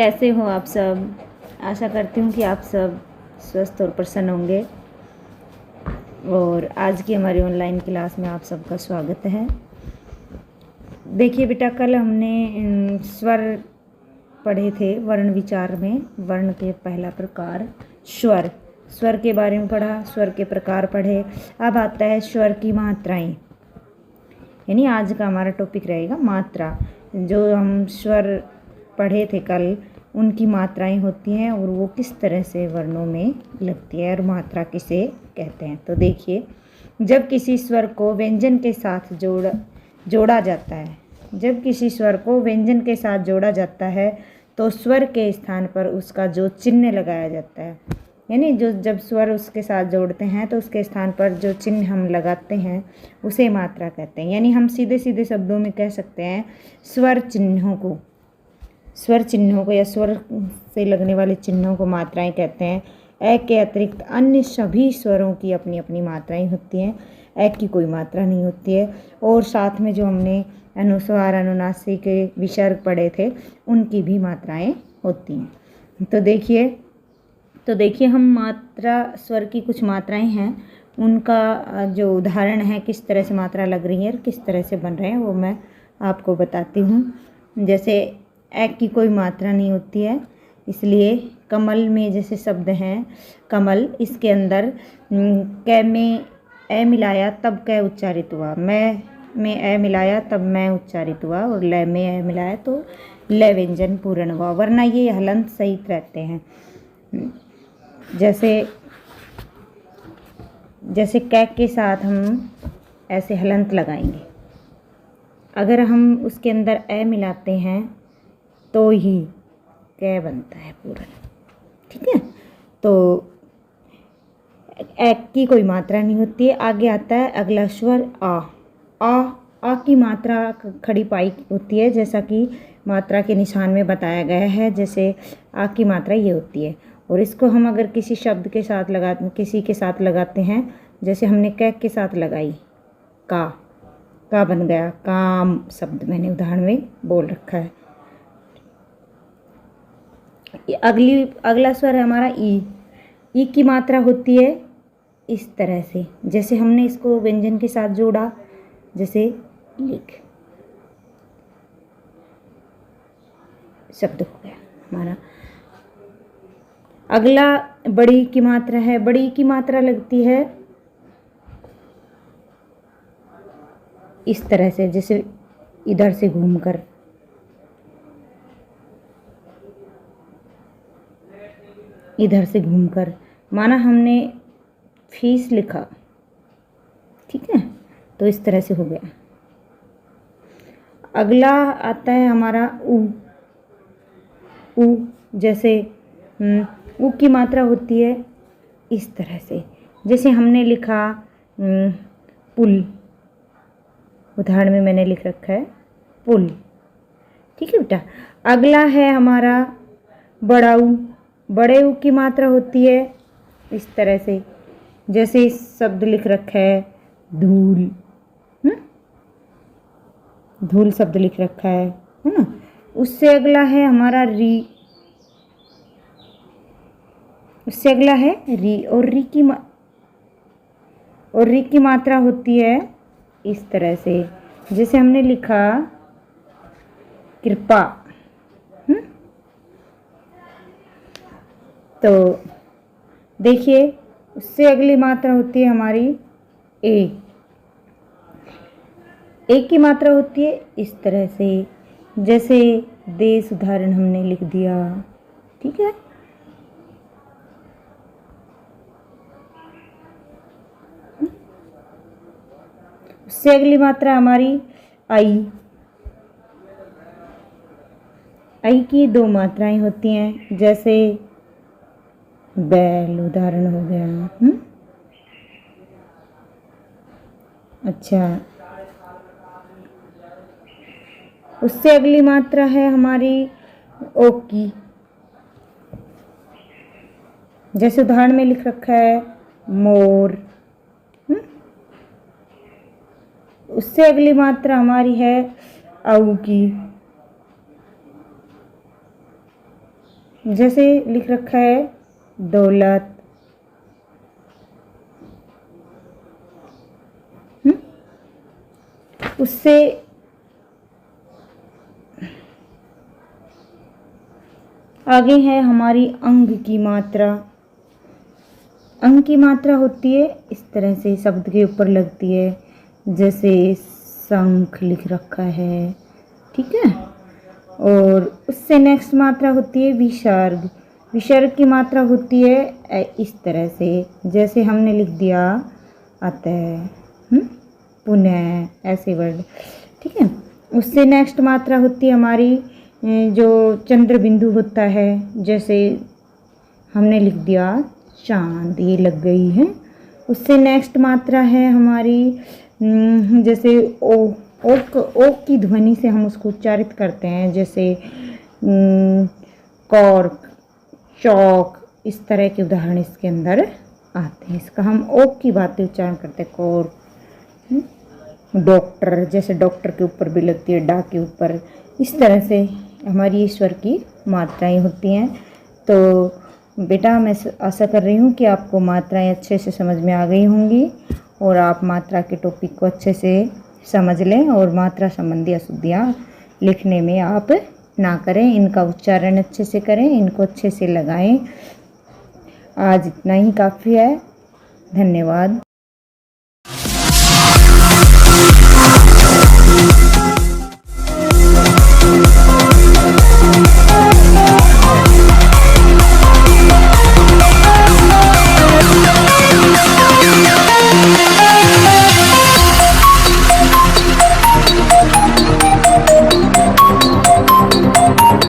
कैसे हो आप सब। आशा करती हूँ कि आप सब स्वस्थ और प्रसन्न होंगे। और आज की हमारी ऑनलाइन क्लास में आप सबका स्वागत है। देखिए बेटा, कल हमने स्वर पढ़े थे वर्ण विचार में। वर्ण के पहला प्रकार स्वर, स्वर के बारे में पढ़ा, स्वर के प्रकार पढ़े। अब आता है स्वर की मात्राएं, यानी आज का हमारा टॉपिक रहेगा मात्रा। जो हम स्वर पढ़े थे कल, उनकी मात्राएं होती हैं और वो किस तरह से वर्णों में लगती है और मात्रा किसे कहते हैं। तो देखिए, जब किसी स्वर को व्यंजन के साथ जोड़ा जाता है, जब किसी स्वर को व्यंजन के साथ जोड़ा जाता है तो स्वर के स्थान पर उसका जो चिन्ह लगाया जाता है, यानी जो जब स्वर उसके साथ जोड़ते हैं तो उसके स्थान पर जो चिन्ह हम लगाते हैं उसे मात्रा कहते हैं। यानी हम सीधे सीधे शब्दों में कह सकते हैं स्वर चिन्हों को या स्वर से लगने वाले चिन्हों को मात्राएं कहते हैं। ए के अतिरिक्त अन्य सभी स्वरों की अपनी अपनी मात्राएं होती हैं। ए की कोई मात्रा नहीं होती है। और साथ में जो हमने अनुस्वार, अनुनासिक के विसर्ग पढ़े थे, उनकी भी मात्राएं होती हैं। तो देखिए हम मात्रा, स्वर की कुछ मात्राएं हैं, उनका जो उदाहरण है, किस तरह से मात्रा लग रही है और किस तरह से बन रहे हैं, वो मैं आपको बताती हूँ। जैसे ए की कोई मात्रा नहीं होती है, इसलिए कमल में जैसे शब्द हैं कमल, इसके अंदर कै में ए मिलाया तब कै उच्चारित हुआ, मैं में ए मिलाया तब मैं उच्चारित हुआ, और ल में ए मिलाया तो ल व्यंजन पूर्ण हुआ, वरना ये हलंत सहित रहते हैं। जैसे कै के साथ हम ऐसे हलंत लगाएंगे, अगर हम उसके अंदर ए मिलाते हैं तो ही कै बनता है पूर्ण, ठीक है। तो ए की कोई मात्रा नहीं होती है। आगे आता है अगला स्वर आ की मात्रा खड़ी पाई होती है, जैसा कि मात्रा के निशान में बताया गया है। जैसे आ की मात्रा ये होती है, और इसको हम अगर किसी शब्द के साथ किसी के साथ लगाते हैं, जैसे हमने कै के साथ लगाई, का बन गया काम शब्द, मैंने उदाहरण में बोल रखा है। अगला स्वर है हमारा ई की मात्रा होती है इस तरह से, जैसे हमने इसको व्यंजन के साथ जोड़ा, जैसे लिख शब्द हो गया हमारा। अगला बड़ी की मात्रा है। बड़ी की मात्रा लगती है इस तरह से, जैसे इधर से घूमकर, इधर से घूमकर, माना हमने फीस लिखा, ठीक है, तो इस तरह से हो गया। अगला आता है हमारा ऊ। जैसे ऊ की मात्रा होती है इस तरह से, जैसे हमने लिखा पुल, उदाहरण में मैंने लिख रखा है पुल, ठीक है बेटा। अगला है हमारा बड़ा ऊ। बड़े ऊ की मात्रा होती है इस तरह से, जैसे इस शब्द लिख रखा है धूल, धूल शब्द लिख रखा है ना। उससे अगला है हमारा री। उससे अगला है री, और री की मात्रा होती है इस तरह से, जैसे हमने लिखा कृपा। तो देखिए, उससे अगली मात्रा होती है हमारी ए की मात्रा होती है इस तरह से, जैसे देश, उदाहरण हमने लिख दिया, ठीक है। उससे अगली मात्रा हमारी आई की दो मात्राएं होती हैं, जैसे बैल, उदाहरण हो गया। अच्छा, उससे अगली मात्रा है हमारी ओ की, जैसे उदाहरण में लिख रखा है मोर। उससे अगली मात्रा हमारी है औ की, जैसे लिख रखा है दौलत, उससे आगे है हमारी अंग की मात्रा। अंग की मात्रा होती है इस तरह से, शब्द के ऊपर लगती है, जैसे शंख लिख रखा है, ठीक है। और उससे नेक्स्ट मात्रा होती है विसर्ग। विसर्ग की मात्रा होती है इस तरह से, जैसे हमने लिख दिया अतः, पुनः, ऐसे वर्ड, ठीक है। उससे नेक्स्ट मात्रा होती है हमारी जो चंद्र बिंदु होता है, जैसे हमने लिख दिया चांद, ये लग गई है। उससे नेक्स्ट मात्रा है हमारी जैसे ओक की ध्वनि से हम उसको उच्चारित करते हैं, जैसे कॉर्क, चौक, इस तरह के उदाहरण इसके अंदर आते हैं। इसका हम ओक की बातें उच्चारण करते हैं, कॉर्क। डॉक्टर, जैसे डॉक्टर के ऊपर भी लगती है, डा के ऊपर, इस तरह से हमारी ईश्वर की मात्राएं होती हैं। तो बेटा मैं आशा कर रही हूँ कि आपको मात्राएं अच्छे से समझ में आ गई होंगी और आप मात्रा के टॉपिक को अच्छे से समझ लें और मात्रा संबंधी अशुद्धियाँ लिखने में आप ना करें, इनका उच्चारण अच्छे से करें, इनको अच्छे से लगाएं। आज इतना ही काफ़ी है। धन्यवाद।